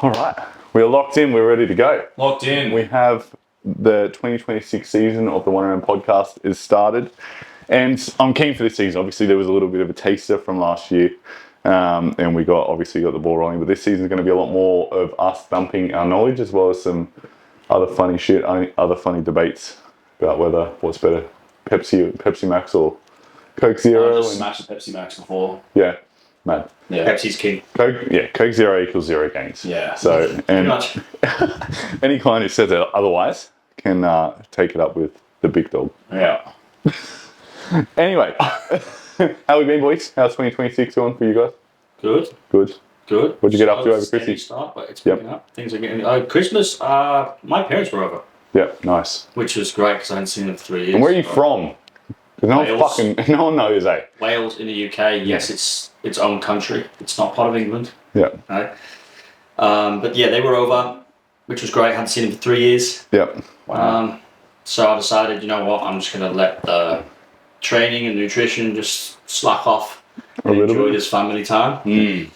All right, we're locked in. We're ready to go. Locked in. We have the 2026 season of the 1RM podcast is started, and I'm keen for this season. Obviously, there was a little bit of a taster from last year, and we got the ball rolling. But this season is going to be a lot more of us dumping our knowledge, as well as some other funny shit, other funny debates about what's better, Pepsi Max or Coke Zero. I just smashed a Pepsi Max before. Yeah, mad. Yeah. Pepsi's king. Coke Zero equals zero gains. Yeah. So, and Pretty much. any client who says it otherwise can take it up with the big dog. Yeah. Anyway, how we been, boys? How's 2026 going for you guys? Good. Good. What'd you get up to over Steady Christmas? start, but it's picking up. Things are getting. Christmas. My parents were over, Yeah, nice. which was great because I hadn't seen them for 3 years. And where are you from? Because no one knows, eh? Wales in the UK. Yes, it's its own country. It's not part of England. Yeah. Right. But yeah, they were over, which was great. Hadn't seen them for 3 years. Yeah. So I decided, you know what, I'm just going to let the training and nutrition just slack off and little enjoy bit. this family time.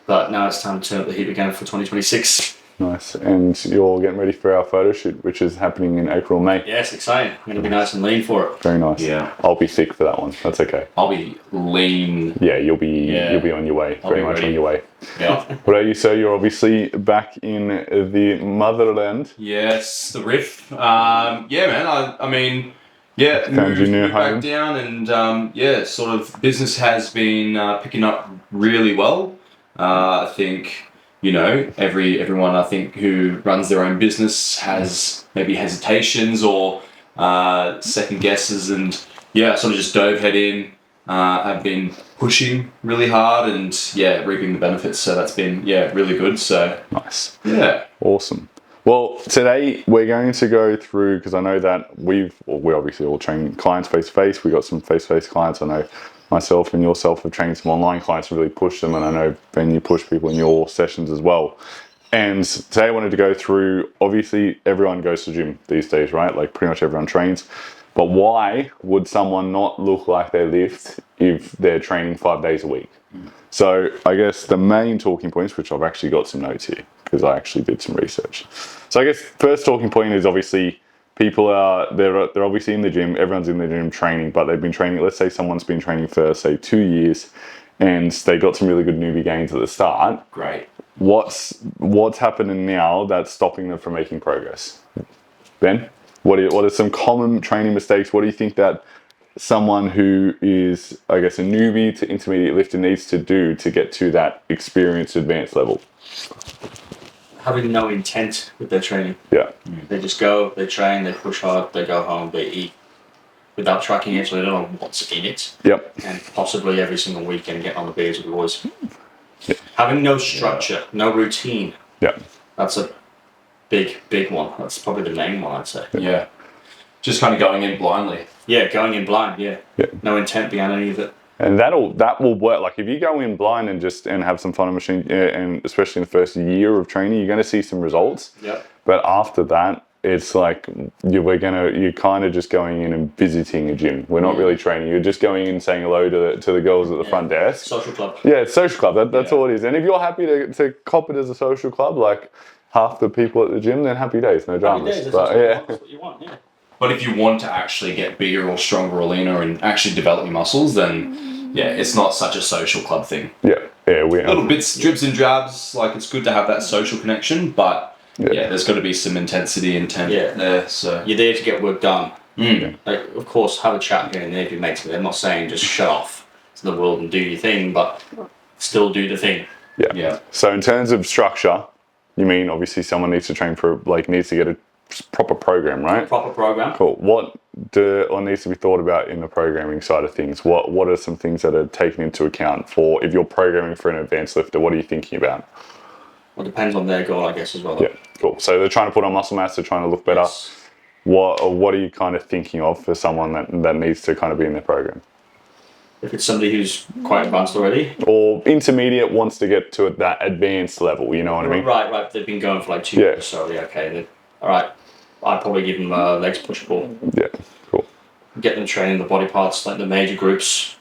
But now it's time to turn up the heat again for 2026. Nice. And you're getting ready for our photo shoot, which is happening in April, May. Yes, exciting. I'm going to be nice and lean for it. Very nice. Yeah. I'll be sick for that one. That's okay. I'll be lean. Yeah, you'll be on your way. I'll Very be much ready. on your way. Yeah. What about you, sir? You're obviously back in the motherland. Yes, the riff. Yeah, man. I mean, yeah, Found your new moved home. back down, and sort of business has been picking up really well. I think, everyone I think who runs their own business has maybe hesitations or second guesses, and sort of just dove head in. I've been pushing really hard and reaping the benefits. So that's been really good. So Nice. yeah. Awesome. Well, today we're going to go through, because I know that we obviously all train clients face to face. We got some face to face clients. I know myself and yourself have trained some online clients to really push them, and I know Ben, you push people in your sessions as well. And today I wanted to go through, obviously everyone goes to the gym these days, right? Like pretty much everyone trains. But why would someone not look like they lift if they're training 5 days a week? So I guess the main talking points, which I've actually got some notes here because I actually did some research. So I guess first talking point is obviously people they're obviously in the gym, everyone's in the gym training, but they've been training, let's say someone's been training for say 2 years and they got some really good newbie gains at the start. Great. What's happening now that's stopping them from making progress? Ben, what are some common training mistakes? What do you think that someone who is, I guess, a newbie to intermediate lifter needs to do to get to that experienced advanced level? Having no intent with their training. Yeah. They just go, they train, they push hard, they go home, they eat without tracking it, so they don't know what's in it. Yep. And possibly every single weekend getting on the beers with the boys. Having no structure, no routine. Yeah. That's a big one. That's probably the main one, I'd say. Yeah. Just kind of going in blindly. Yeah, going in blind, yeah. No intent behind any of it. And that will work. Like if you go in blind and have some fun on machine, and especially in the first year of training, you're going to see some results. Yep. But after that, it's like you're kind of just going in and visiting a gym. We're not really training. You're just going in and saying hello to the girls at the front desk. Social club. Yeah, it's social club. That's all it is. And if you're happy to cop it as a social club, like half the people at the gym, then happy days, no dramas. That's what you want, yeah. But if you want to actually get bigger or stronger or leaner and actually develop your muscles, then it's not such a social club thing. Yeah, we Little bits, dribs and drabs, like it's good to have that social connection, but there's got to be some intensity and intent there. So You're there to get work done. Like, of course, have a chat here and there if you make something. I'm not saying just shut off to the world and do your thing, but still do the thing. Yeah. So in terms of structure, you mean obviously someone needs to train needs to get a proper program, right? Proper program. Cool. What needs to be thought about in the programming side of things? What are some things that are taken into account for if you're programming for an advanced lifter? What are you thinking about? Well, it depends on their goal, I guess, as well. Yeah, cool. So they're trying to put on muscle mass, they're trying to look better. Yes. What are you kind of thinking of for someone that needs to kind of be in their program? If it's somebody who's quite advanced already. Or intermediate wants to get to that advanced level, you know what I mean? Right. They've been going for like 2 years, so okay. All right. I'd probably give them legs push pull. Yeah, cool. Get them training the body parts, like the major groups.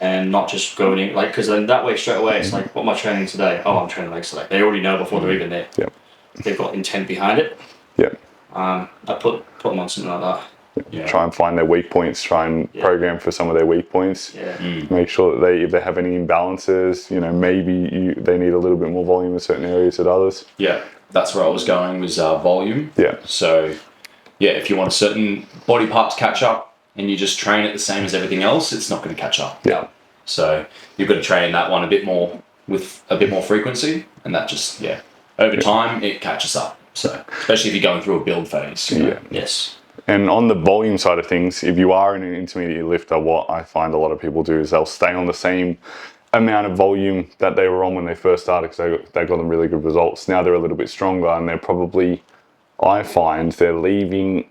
and not just going in like because then that way straight away it's like, what am I training today? Oh, I'm training legs today. They already know before they're even there. Yep. They've got intent behind it. Yeah. I put them on something like that. Yeah. Try and find their weak points. Try and program for some of their weak points. Yeah. Make sure that if they have any imbalances, maybe they need a little bit more volume in certain areas than others. Yeah, that's where I was going, was volume. Yeah. So, yeah, if you want a certain body part to catch up and you just train it the same as everything else, it's not going to catch up. Yeah. So you've got to train that one a bit more with a bit more frequency, and that just, over time it catches up. So, especially if you're going through a build phase. Yeah. Yes. And on the volume side of things, if you are an intermediate lifter, what I find a lot of people do is they'll stay on the same amount of volume that they were on when they first started because they got them really good results. Now they're a little bit stronger and they're probably, I find, they're leaving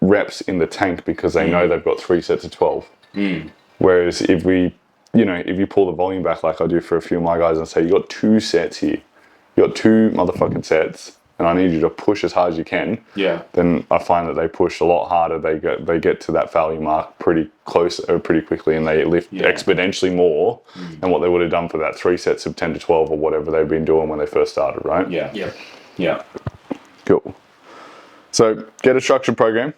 reps in the tank because they know they've got 3 sets of 12. Whereas if you pull the volume back like I do for a few of my guys and say, you got 2 sets here, you got 2 motherfucking sets, and I need you to push as hard as you can, then I find that they push a lot harder. They get to that failure mark pretty close or pretty quickly, and they lift exponentially more than what they would have done for that 3 sets of 10 to 12 or whatever they've been doing when they first started, right? Yeah. Cool. So get a structured program.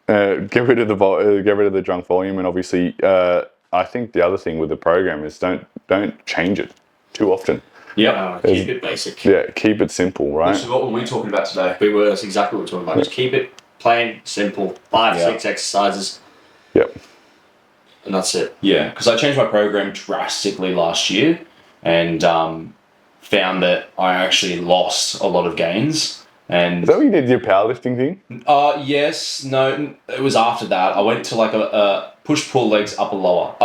Get rid of the junk volume, and obviously, I think the other thing with the program is don't change it too often. Yeah. Keep it basic. Yeah, keep it simple, right? So what were we talking about today? That's exactly what we're talking about. Just keep it plain, simple, 5, 6 exercises. Yep. And that's it. Yeah, because I changed my program drastically last year and found that I actually lost a lot of gains. And Is that what you did your powerlifting thing? yes, no, it was after that. I went to like a push-pull legs, upper-lower,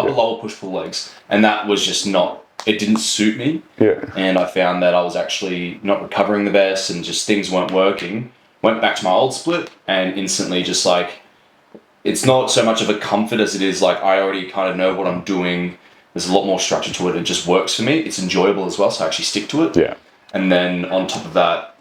push-pull legs, and that was just not, it didn't suit me. Yeah. And I found that I was actually not recovering the best and just things weren't working. Went back to my old split and instantly just like, it's not so much of a comfort as it is like I already kind of know what I'm doing. There's a lot more structure to it. It just works for me. It's enjoyable as well, so I actually stick to it. Yeah. And then on top of that,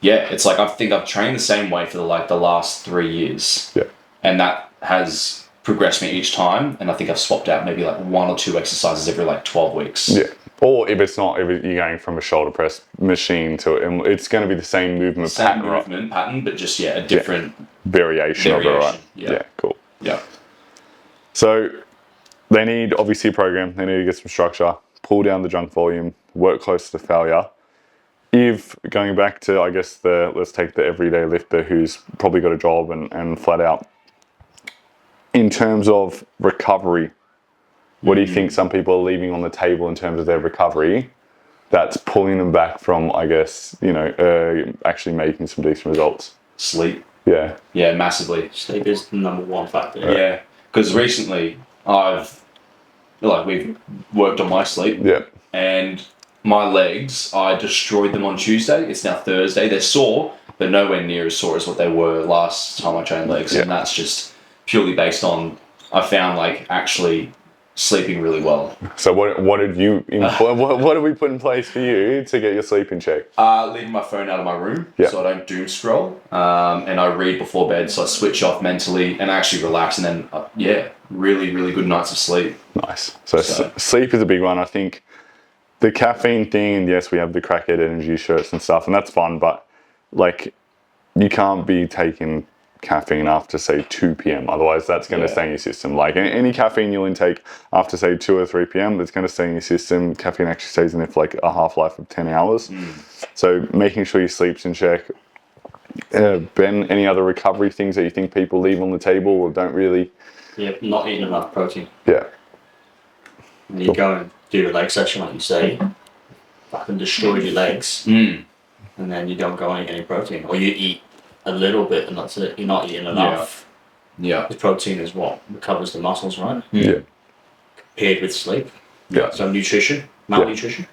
it's like I think I've trained the same way for the last 3 years. Yeah. And that has progressed me each time. And I think I've swapped out maybe like 1 or 2 exercises every like 12 weeks. Yeah. Or if you're going from a shoulder press machine to it, it's going to be the same movement pattern, but just a different variation of it, right? Yeah. Cool. Yeah. So they need obviously a program. They need to get some structure, pull down the junk volume, work close to failure. If going back to, I guess, let's take the everyday lifter who's probably got a job and flat out. In terms of recovery, what do you think some people are leaving on the table in terms of their recovery that's pulling them back from, I guess, actually making some decent results? Sleep. Yeah. Yeah, massively. Sleep is the number 1 factor. Yeah. Because recently we've worked on my sleep. Yeah. And my legs, I destroyed them on Tuesday. It's now Thursday. They're sore, but nowhere near as sore as what they were last time I trained legs. Yeah. And that's just purely based on, I found actually sleeping really well. So what did you what did we put in place for you to get your sleep in check? Leaving my phone out of my room so I don't doom scroll, and I read before bed, so I switch off mentally and actually relax, and then really, really good nights of sleep. Nice. So sleep is a big one. I think the caffeine thing, and yes, we have the Crackhead energy shirts and stuff, and that's fun, but you can't be taking caffeine after say 2 p.m. otherwise that's going to stay in your system. Like any caffeine you'll intake after say 2 or 3 p.m. that's going to stay in your system. Caffeine actually stays in there for a half-life of 10 hours. So making sure your sleep's in check. Ben, any other recovery things that you think people leave on the table or don't really? Not eating enough protein. And you go and do the leg session like you say, fucking destroy your legs, and then you don't go and eat any protein, or you eat a little bit and that's it. You're not eating enough. Yeah. The protein is what recovers the muscles, right? Yeah. Paired with sleep. Yeah. So malnutrition.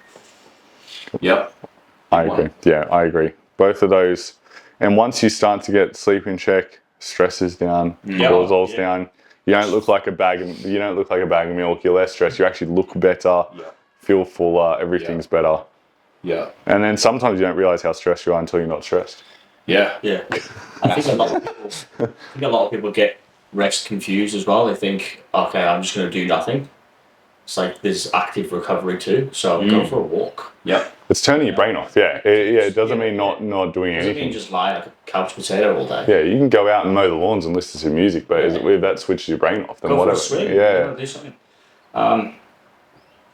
Yep. I agree. Yeah, I agree. Both of those. And once you start to get sleep in check, stress is down, cortisol's down. You don't look like a bag of milk. You're less stressed. You actually look better, feel fuller. Everything's better. Yeah. And then sometimes you don't realize how stressed you are until you're not stressed. Yeah. I think a lot of people get rest confused as well. They think, okay, I'm just going to do nothing. it's like there's active recovery too. So go for a walk. Yep. It's turning your brain off. Yeah. It doesn't mean not doing It doesn't anything. mean just lie like a couch potato all day. Yeah, you can go out and mow the lawns and listen to music, but if that switches your brain off, then Go whatever. for a swim. Yeah. Do something.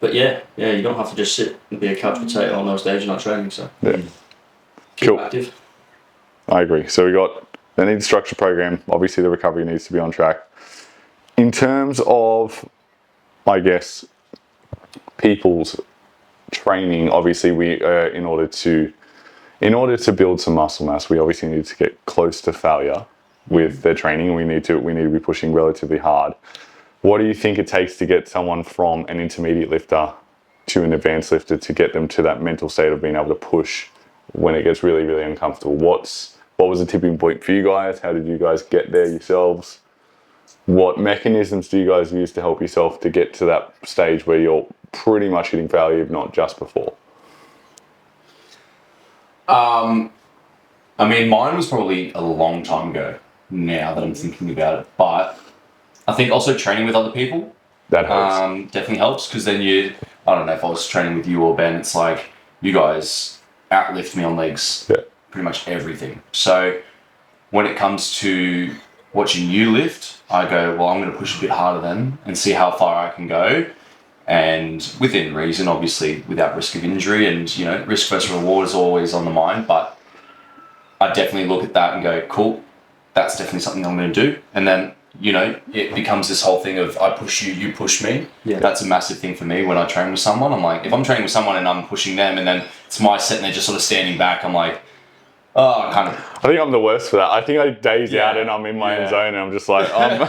But yeah, you don't have to just sit and be a couch potato on those days you're not training. So Yeah. keep Cool. active. I agree. So we got they need a structured program. Obviously, the recovery needs to be on track. In terms of, I guess, people's training, obviously we in order to build some muscle mass, we obviously need to get close to failure with their training. We need to be pushing relatively hard. What do you think it takes to get someone from an intermediate lifter to an advanced lifter to get them to that mental state of being able to push when it gets really, really uncomfortable? What was the tipping point for you guys? How did you guys get there yourselves? What mechanisms do you guys use to help yourself to get to that stage where you're pretty much hitting failure, if not just before? I mean, mine was probably a long time ago now that I'm thinking about it. But I think also training with other people That helps. definitely helps, because then I don't know, if I was training with you or Ben, it's like you guys outlift me on legs. Yeah. Pretty much everything. So when it comes to watching you lift, I go, well, I'm going to push a bit harder then and see how far I can go. And within reason, obviously, without risk of injury, and, risk versus reward is always on the mind. But I definitely look at that and go, cool, that's definitely something I'm going to do. And then, it becomes this whole thing of I push you, you push me. Yeah. That's a massive thing for me when I train with someone. I'm like, if I'm training with someone and I'm pushing them and then it's my set and they're just sort of standing back, I'm like, oh, kind of. I think I'm the worst for that. I think I daze Yeah. out and I'm in my own Yeah. zone and I'm just like, I'm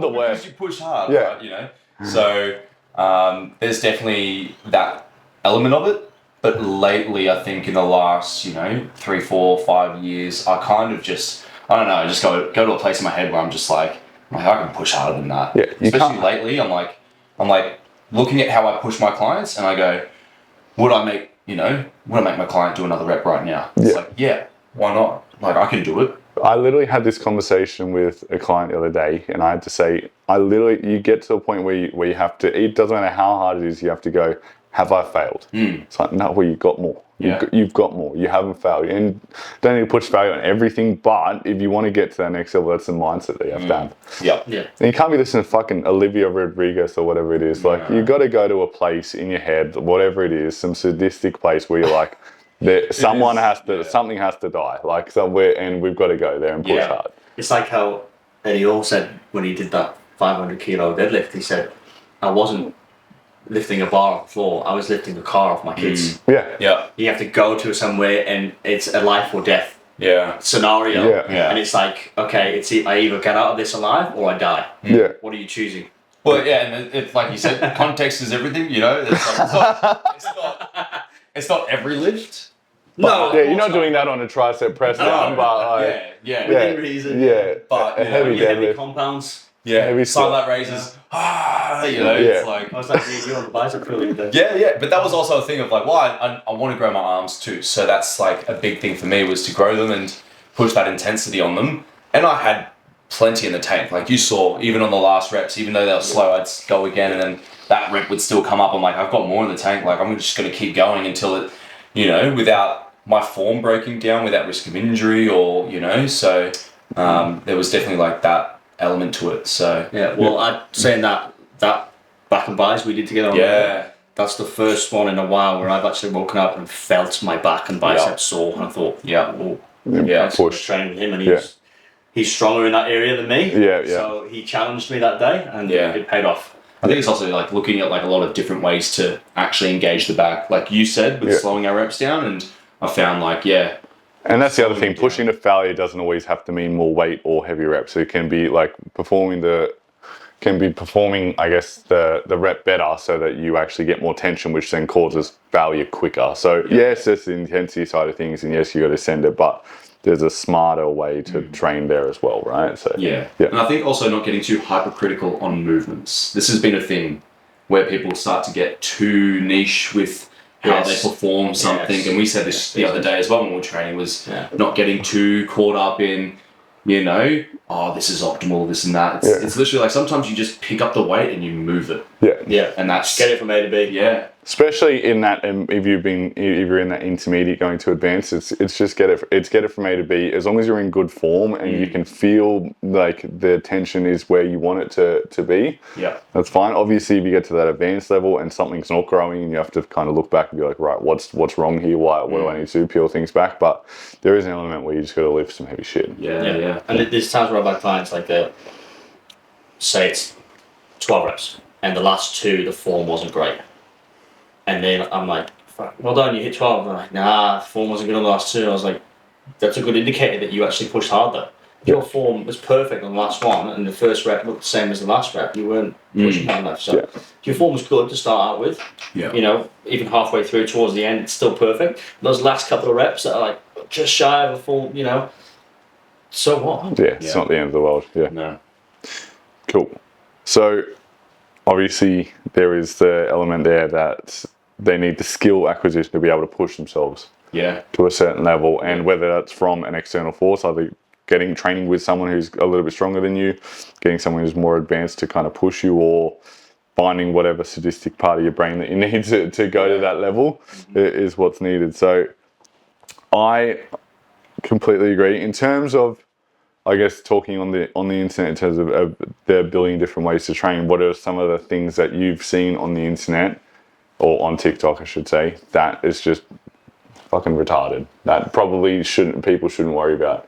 the Because worst. you push hard, Yeah. right? So there's definitely that element of it. But lately, I think in the last, 3, 4, 5 years, I kind of just, I don't know, I just go to a place in my head where I'm just like I can push harder than that. Yeah, you Especially can't. lately, I'm like looking at how I push my clients and I go, would I make my client do another rep right now? It's like, yeah, why not? Like, I can do it. I literally had this conversation with a client the other day, and I had to say, you get to a point where you have to, it doesn't matter how hard it is, you have to go, have I failed? It's like, no, well, you've got more. Yeah. You've got more. You haven't failed. And don't need to push failure on everything, but if you want to get to that next level, that's the mindset that you have to have. Yep. Yeah. And you can't be listening to fucking Olivia Rodriguez or whatever it is. Like, you got to go to a place in your head, whatever it is, some sadistic place where you're like, something has to die, like somewhere, and we've got to go there and push hard. It's like how Eddie Hall said when he did that 500 kilo deadlift, he said, I wasn't lifting a bar off the floor, I was lifting a car off my kids. Yeah. Yeah. You have to go to somewhere and it's a life or death Yeah. scenario. Yeah. And it's like, okay, I either get out of this alive or I die. Yeah. What are you choosing? Well, yeah, and it's like you said, context is everything. It's not every lift. No. Yeah, you're not doing that on a tricep press down, but like, Yeah. Within reason. yeah, But, a you know, heavy Your heavy deadlift. compounds. Yeah. Heavy Silent raises. It's like. I was like, you on the bicep curl the other day. Yeah, but that was also a thing of like, well, I want to grow my arms too. So that's like a big thing for me, was to grow them and push that intensity on them. And I had plenty in the tank. Like you saw, even on the last reps, even though they were slow, I'd go again and then that rep would still come up. I'm like, I've got more in the tank. Like, I'm just going to keep going until it, without my form breaking down, without risk of injury or, so there was definitely like that element to it. So Yeah, well, I'd saying that back and buys we did together on yeah. that's the first one in a while where I've actually woken up and felt my back and biceps sore, and I thought, Yeah. oh, Yeah. I was training with him, and he's stronger in that area than me. Yeah. So he challenged me that day, and Yeah. it paid off. I think it's also like looking at like a lot of different ways to actually engage the back, like you said, with slowing our reps down. And I found like, And that's the other thing. Pushing to failure doesn't always have to mean more weight or heavy reps. It can be like performing, I guess, the rep better so that you actually get more tension, which then causes failure quicker. So yes, it's the intensity side of things, and yes, you got to send it, but there's a smarter way to train there as well, right? So yeah. And I think also not getting too hypercritical on movements. This has been a thing where people start to get too niche with how they perform something. And we said this the other day as well when we were training, was not getting too caught up in, you know, oh, this is optimal, this and that. It's literally like sometimes you just pick up the weight and you move it. Yeah. And that's Get it from A to B. Yeah. Especially in that, if you're in that intermediate going to advanced, it's just get it from A to B. As long as you're in good form and you can feel like the tension is where you want it to be, that's fine. Obviously, if you get to that advanced level and something's not growing, and you have to kind of look back and be like, right, what's wrong here? What do I need to do? Peel things back. But there is an element where you just got to lift some heavy shit. Yeah. And there's times where I've had clients like say it's 12 reps, and the last two, the form wasn't great. And then I'm like, fuck, well done, you hit 12. They're like, nah, the form wasn't good on the last two. I was like, that's a good indicator that you actually pushed harder. If your form was perfect on the last one, and the first rep looked the same as the last rep, you weren't pushing hard enough. So if your form was good to start out with, you know, even halfway through towards the end, it's still perfect. Those last couple of reps that are like just shy of a full, you know, so what? Yeah, it's not the end of the world. Yeah. No. Cool. So obviously there is the element there that they need the skill acquisition to be able to push themselves to a certain level, and whether that's from an external force, either getting training with someone who's a little bit stronger than you, getting someone who's more advanced to kind of push you, or finding whatever sadistic part of your brain that you need to go to that level is what's needed. So I completely agree. In terms of, I guess, talking on the internet in terms of there being different ways to train, what are some of the things that you've seen on the internet, or on TikTok I should say, that is just fucking retarded, that probably people shouldn't worry about?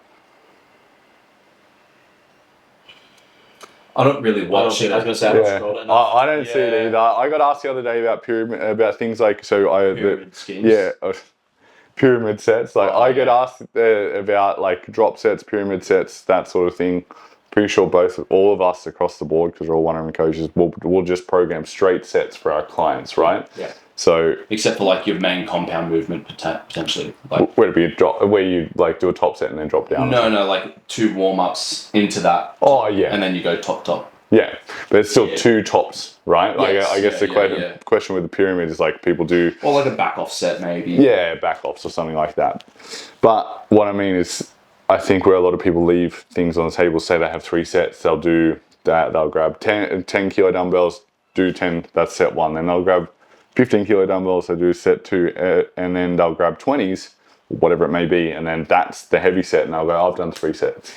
I don't really watch it. I was going to say I don't scroll it enough. I don't see it either. I got asked the other day about things like, Pyramid schemes. Pyramid sets. Like I get asked about like drop sets, pyramid sets, that sort of thing. Pretty sure all of us across the board, because we're all one-on-one coaches, we'll just program straight sets for our clients, right? Yeah. So except for like your main compound movement potentially, like where you like do a top set and then drop down. No, like 2 warm-ups into that. Oh yeah. And then you go top. Yeah, but it's still 2 tops, right? Yes, I guess the question with the pyramid is like people do... Or like a back off set maybe. Yeah, back offs or something like that. But what I mean is, I think where a lot of people leave things on the table, say they have 3 sets, they'll do that, they'll grab 10 kilo dumbbells, do 10, that's set 1. Then they'll grab 15 kilo dumbbells, they do set 2, and then they'll grab 20s, whatever it may be, and then that's the heavy set, and they'll go, I've done 3 sets.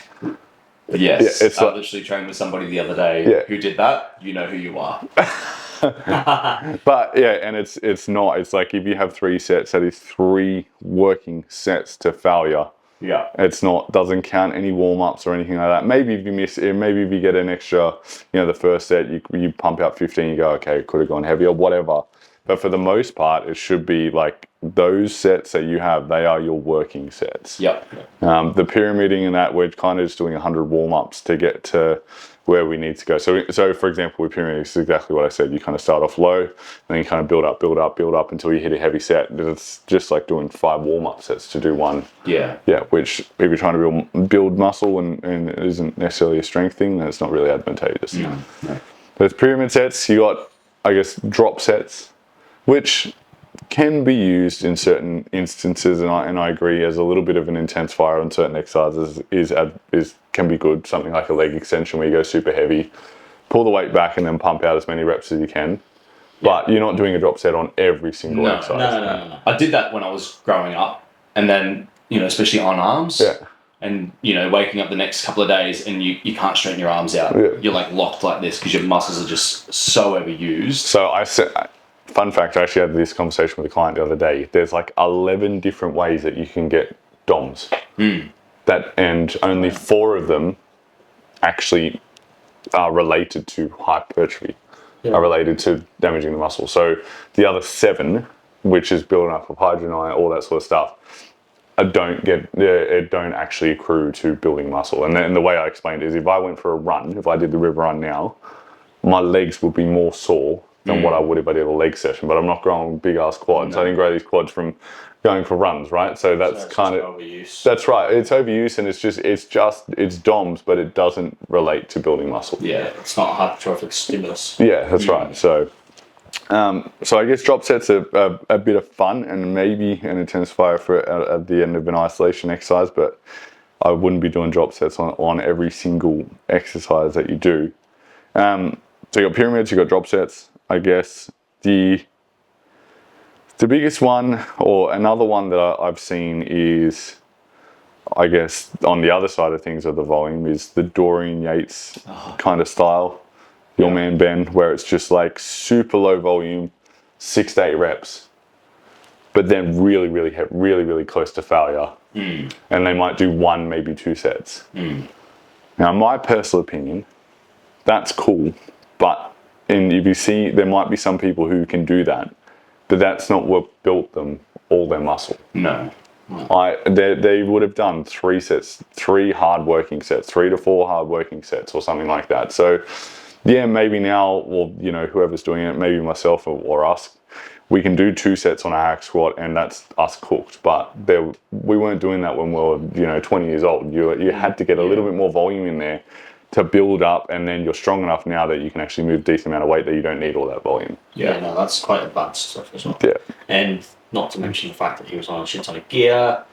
But yes, it's I literally trained with somebody the other day who did that. You know who you are. But yeah, and it's not. It's like if you have 3 sets, that is 3 working sets to failure. Yeah. It's not, doesn't count any warm-ups or anything like that. Maybe if you miss it, maybe if you get an extra, the first set, you pump out 15, you go, okay, it could have gone heavier, whatever. But for the most part, it should be like those sets that you have, they are your working sets. Yep. The pyramiding and that, we're kind of just doing 100 warm-ups to get to where we need to go. So for example, with pyramiding, it's exactly what I said. You kind of start off low, and then you kind of build up until you hit a heavy set. It's just like doing 5 warm-up sets to do one. Yeah. Yeah, which if you're trying to build muscle and it isn't necessarily a strength thing, then it's not really advantageous. No. There's pyramid sets. You got, I guess, drop sets, which can be used in certain instances, and I agree, as a little bit of an intensifier on certain exercises can be good. Something like a leg extension where you go super heavy, pull the weight back, and then pump out as many reps as you can. But you're not doing a drop set on every single exercise. No. I did that when I was growing up, and then especially on arms. Yeah. And waking up the next couple of days and you can't straighten your arms out. Yeah. You're like locked like this because your muscles are just so overused. So I said, fun fact, I actually had this conversation with a client the other day. There's like 11 different ways that you can get DOMs. And only 4 of them actually are related to hypertrophy, are related to damaging the muscle. So the other 7, which is building up of hydrogen, all that sort of stuff, it don't actually accrue to building muscle. And then the way I explained it is, if I went for a run, if I did the river run now, my legs would be more sore than what I would if I did a leg session. But I'm not growing big ass quads. I didn't grow these quads from going for runs, right? So that's kind of overuse. That's right. It's overuse, and it's DOMs, but it doesn't relate to building muscle. Yeah, it's not a hypertrophic stimulus. Yeah, that's right. So I guess drop sets are a bit of fun and maybe an intensifier for at the end of an isolation exercise, but I wouldn't be doing drop sets on every single exercise that you do. So you got pyramids, you got drop sets. I guess the biggest one, or another one that I've seen is, I guess, on the other side of things of the volume, is the Dorian Yates kind of style. Your man Ben, where it's just like super low volume, 6 to 8 reps, but then really, really close to failure. And they might do 1, maybe 2 sets. Now, in my personal opinion, that's cool, but if you see, there might be some people who can do that, but that's not what built them all their muscle. No. They would have done 3 sets, 3 hard working sets, 3 to 4 hard working sets or something like that. So yeah, maybe now, well, you know, whoever's doing it, maybe myself or us, we can do 2 sets on a hack squat and that's us cooked. But we weren't doing that when we were, 20 years old. You had to get a little bit more volume in there to build up, and then you're strong enough now that you can actually move a decent amount of weight that you don't need all that volume. Yeah, no, that's quite advanced stuff as well. Yeah. And not to mention the fact that he was on a shit ton of gear,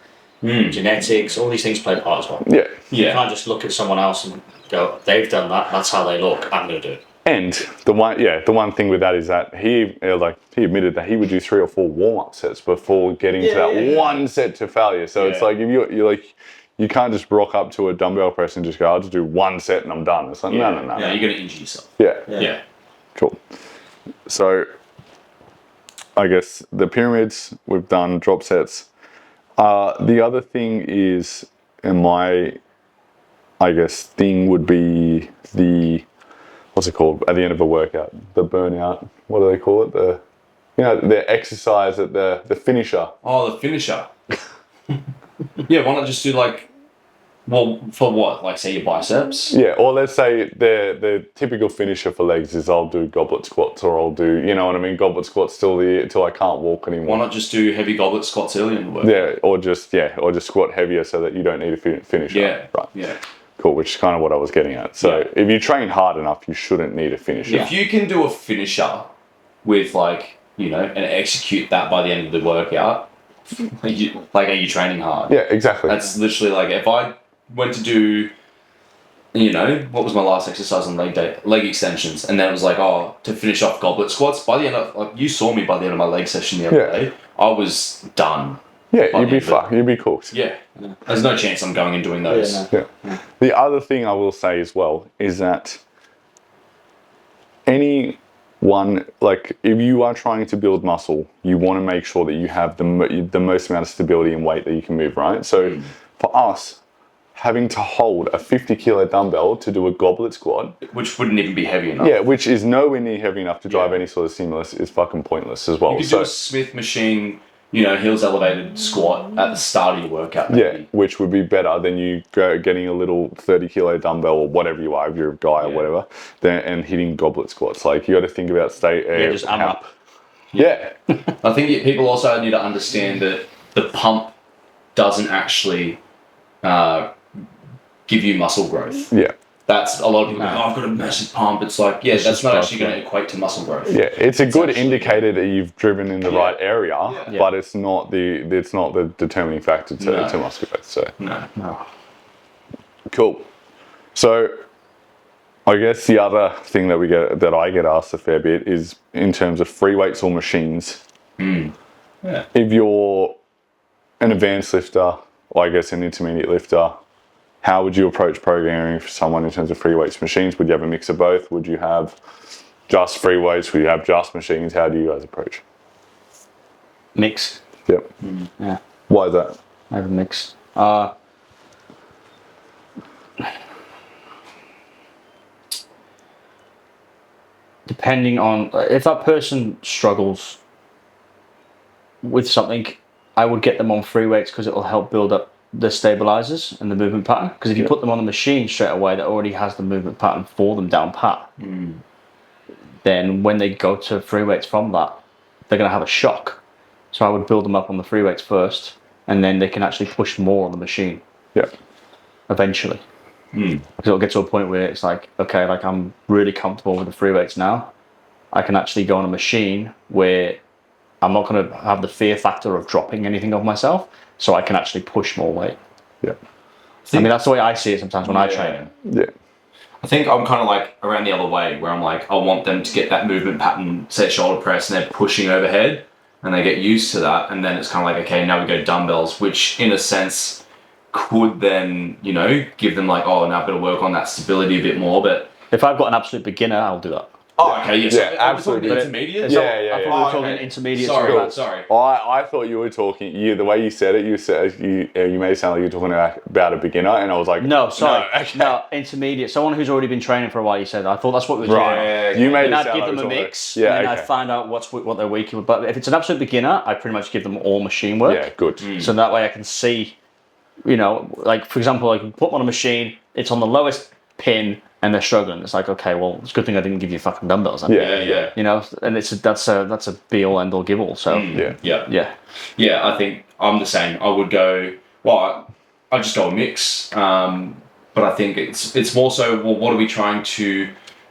genetics, all these things played a part as well. Yeah. You can't just look at someone else and go, they've done that, that's how they look, I'm going to do it. And the one thing with that is that he admitted that he would do 3 or 4 warm-up sets before getting to that 1 set to failure. So it's like, if you're like, you can't just rock up to a dumbbell press and just go, I'll just do 1 set and I'm done. It's like, no. Yeah, you're going to injure yourself. Yeah. Cool. So I guess the pyramids, we've done drop sets. The other thing is, I guess, thing would be what's it called at the end of a workout? The burnout. What do they call it? The exercise at the finisher. Oh, the finisher. Yeah, why not just do for what? Like, say your biceps? Yeah, or let's say the typical finisher for legs is I'll do goblet squats, or I'll do, you know what I mean, goblet squats till I can't walk anymore. Why not just do heavy goblet squats early in the workout? Yeah, or just squat heavier so that you don't need a finisher. Yeah, right. Yeah. Cool, which is kind of what I was getting at. So if you train hard enough, you shouldn't need a finisher. If you can do a finisher with and execute that by the end of the workout, are you training hard? Yeah, exactly. That's literally like, if I went to do, what was my last exercise on leg day? Leg extensions. And then it was like, to finish off goblet squats. By the end of, you saw me by the end of my leg session the other day, I was done. Yeah, you'd be fucked. You'd be cooked. Yeah. There's no chance I'm going and doing those. Yeah. The other thing I will say as well is that anyone, like, if you are trying to build muscle, you want to make sure that you have the most amount of stability and weight that you can move, right? So for us, having to hold a 50-kilo dumbbell to do a goblet squat, which wouldn't even be heavy enough. Yeah, which is nowhere near heavy enough to drive any sort of stimulus, is fucking pointless as well. You could do a Smith machine, heels elevated squat at the start of your workout. Maybe. Yeah, which would be better than you getting a little 30-kilo dumbbell or whatever you are, if you're a guy or whatever, and hitting goblet squats. Like, you got to think about just up. Yeah. I think people also need to understand that the pump doesn't actually give you muscle growth. Yeah. That's a lot of people go, I've got a massive pump. It's like, that's not actually going to equate to muscle growth. Yeah, it's a good indicator that you've driven in the right area, but it's not the determining factor to muscle growth. So No. Cool. So I guess the other thing that I get asked a fair bit is in terms of free weights or machines. Yeah. If you're an advanced lifter, or I guess an intermediate lifter, how would you approach programming for someone in terms of free weights machines? Would you have a mix of both? Would you have just free weights? Would you have just machines? How do you guys approach? Mix. Yep. Yeah. Why is that? I have a mix. Depending on if that person struggles with something, I would get them on free weights because it will help build up the stabilizers and the movement pattern. Because if you put them on the machine straight away that already has the movement pattern for them down pat, then when they go to free weights from that, they're going to have a shock. So I would build them up on the free weights first, and then they can actually push more on the machine. Yeah. Eventually. Because it'll get to a point where it's like, okay, like I'm really comfortable with the free weights now. I can actually go on a machine where I'm not going to have the fear factor of dropping anything of myself, so I can actually push more weight. Yeah. I mean, that's the way I see it sometimes when I Yeah. train. Yeah. I think I'm kind of like around the other way, where I'm like, I want them to get that movement pattern, say shoulder press, and they're pushing overhead, and they get used to that, and then it's kind of like, okay, now we go dumbbells, which in a sense could then, you know, give them like, oh, now I've got to work on that stability a bit more, but If I've got an absolute beginner, I'll do that. okay, yes, Yeah, absolutely. Intermediate. Yeah, I thought we were talking intermediate. Sorry, advanced. sorry. I thought you were talking. The way you said it, you made it sound like you were talking about a beginner, and I was like, No, sorry. No, okay. No, intermediate. Someone who's already been training for a while, you said. I thought that's what we were Right. doing. Yeah, You made And it I'd sound give like them a we were talking mix, about- Yeah, and then okay. I'd find out what they're weak with. But if it's an absolute beginner, I pretty much give them all machine work. Yeah, good. So that way I can see, you know, like for example, I can put them on a machine, it's on the lowest pin, and they're struggling. It's like, okay, well, it's a good thing I didn't give you fucking dumbbells. Then. Yeah. You know, and that's a be all end all give all. So Yeah. Yeah, I think I'm the same. I would go, well, I just go a mix. But I think it's more so, well, what are we trying to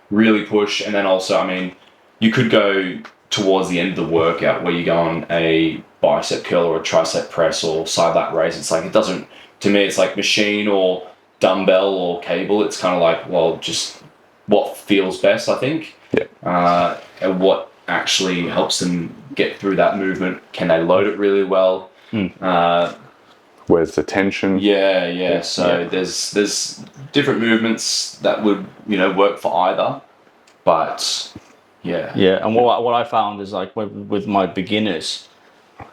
really push? And then also, I mean, you could go towards the end of the workout where you go on a bicep curl or a tricep press or side lat raise. It's like, it doesn't, to me, it's like machine or dumbbell or cable. It's kind of like, well, just what feels best, I think. Yeah. And what actually helps them get through that movement. Can they load it really well? Where's the tension? Yeah. So there's different movements that would, you know, work for either. But yeah. Yeah, and what I found is like with my beginners,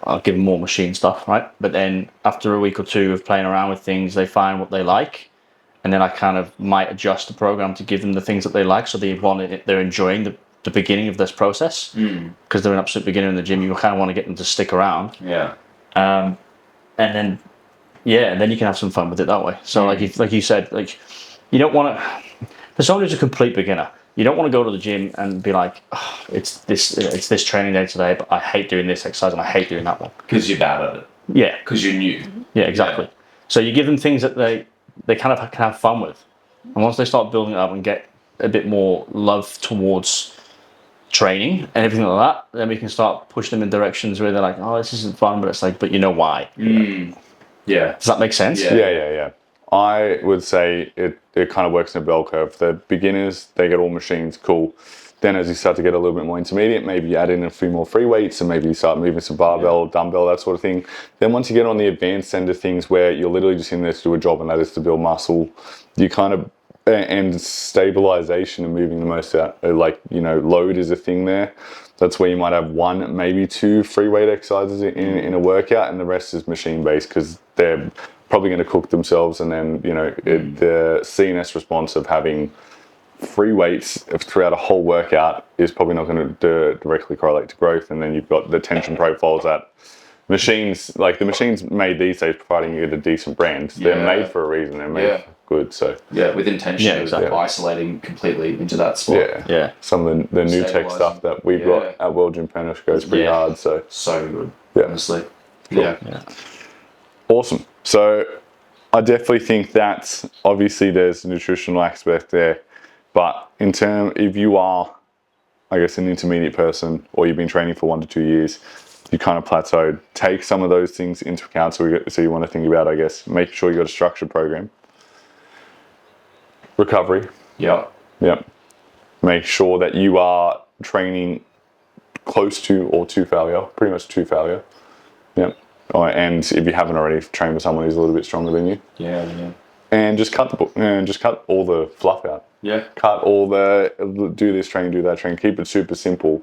I'll give them more machine stuff, right? But then after a week or two of playing around with things, they find what they like, and then I kind of might adjust the program to give them the things that they like, so they're enjoying the beginning of this process because they're an absolute beginner in the gym. You kind of want to get them to stick around, Yeah. and then and then you can have some fun with it that way. So like you said, like you don't want to, for someone who's a complete beginner, you don't want to go to the gym and be like, oh, it's this training day today, but I hate doing this exercise and I hate doing that one. Because you're bad at it. Yeah, Because you're new. yeah, exactly. Yeah. So you give them things that they kind of can have fun with, and once they start building it up and get a bit more love towards training and everything like that, then we can start pushing them in directions where they're like, oh, this isn't fun, but it's like, but you know why? Yeah. Does that make sense? Yeah. Yeah. I would say it kind of works in a bell curve. The beginners, they get all machines, cool. Then as you start to get a little bit more intermediate, maybe you add in a few more free weights and maybe you start moving some barbell, dumbbell, that sort of thing. Then once you get on the advanced end of things where you're literally just in there to do a job and that is to build muscle, you kind of, and stabilization and moving the most out, like, you know, load is a thing there. That's where you might have one, maybe two free weight exercises in a workout, and the rest is machine based because they're probably going to cook themselves. And then, you know, the CNS response of having free weights throughout a whole workout is probably not going to directly correlate to growth. And then you've got the tension profiles that machines, like the machines made these days, providing you get a decent brand, they're made for a reason. They're made for good. So Yeah, with intention Yeah, of exactly. isolating completely into that spot. Yeah. some of the new tech Stabilizing. stuff that we've got at World Gym Panish goes pretty Yeah. hard. So So good, Yeah. honestly. Cool. Yeah. awesome. So I definitely think that obviously there's a nutritional aspect there, but if you are, I guess, an intermediate person or you've been training for 1 to 2 years, you kind of plateaued, take some of those things into account. So you want to think about, I guess, making sure you got a structured program, recovery. Yep. Yep. Make sure that you are training close to or to failure, pretty much to failure. Yep. And if you haven't already, train with someone who's a little bit stronger than you, Yeah. and just cut all the fluff out. Yeah. Cut all the do this train, do that train. Keep it super simple.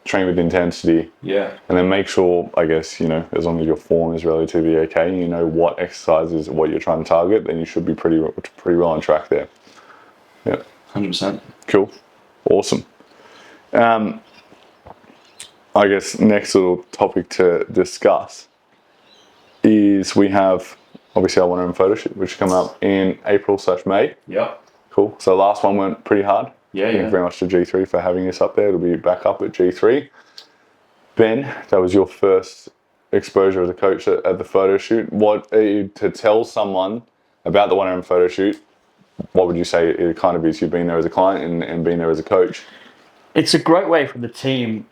Train with intensity, Yeah. and then make sure, I guess, you know, as long as your form is relatively okay, and you know what exercises, what you're trying to target, then you should be pretty well on track there. Yeah. 100%. Cool. Awesome. I guess next little topic to discuss is we have obviously our 1RM photo shoot, which come up in April/May. Yep. Cool. So last one went pretty hard. Yeah, Thank you very much to G3 for having us up there. It'll be back up at G3. Ben, that was your first exposure as a coach at the photo shoot. What to tell someone about the 1RM photo shoot? What would you say it kind of is? You've been there as a client and been there as a coach. It's a great way for the team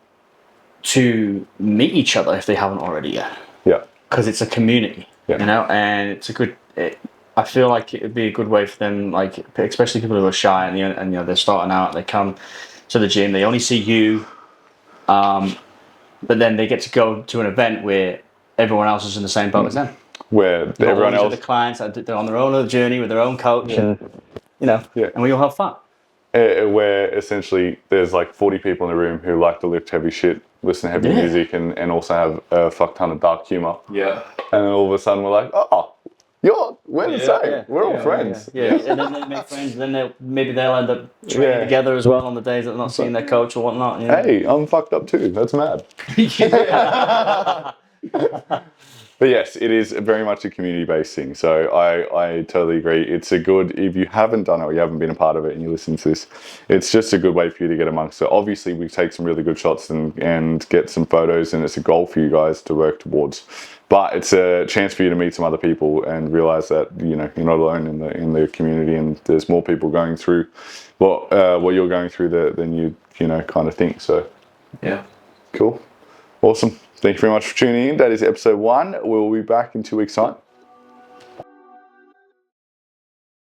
to meet each other if they haven't already yet, Yeah. because it's a community, Yeah. you know, and it's a good. I feel like it would be a good way for them, like especially people who are shy and you know they're starting out. They come to the gym, they only see you, but then they get to go to an event where everyone else is in the same boat as them. Where Not everyone all else, these other clients, they're on their own journey with their own coach, and you know, and we all have fun. where essentially there's like 40 people in the room who like to lift heavy shit, listen to heavy Yeah. music, and also have a fuck ton of dark humor. Yeah. And then all of a sudden we're like, oh, we're the same. We're all friends. Yeah. And then they make friends, and then maybe they'll end up training together as well on the days that they're not seeing their coach or whatnot. You know? Hey, I'm fucked up too. That's mad. But yes, it is very much a community-based thing. So I totally agree. It's a good, if you haven't done it or you haven't been a part of it and you listen to this, it's just a good way for you to get amongst it. Obviously, we take some really good shots and get some photos, and it's a goal for you guys to work towards. But it's a chance for you to meet some other people and realize that, you know, you're not alone in the community, and there's more people going through what you're going through than you know, kind of think. So Yeah. cool. Awesome. Thank you very much for tuning in. That is episode 1. We'll be back in 2 weeks' time.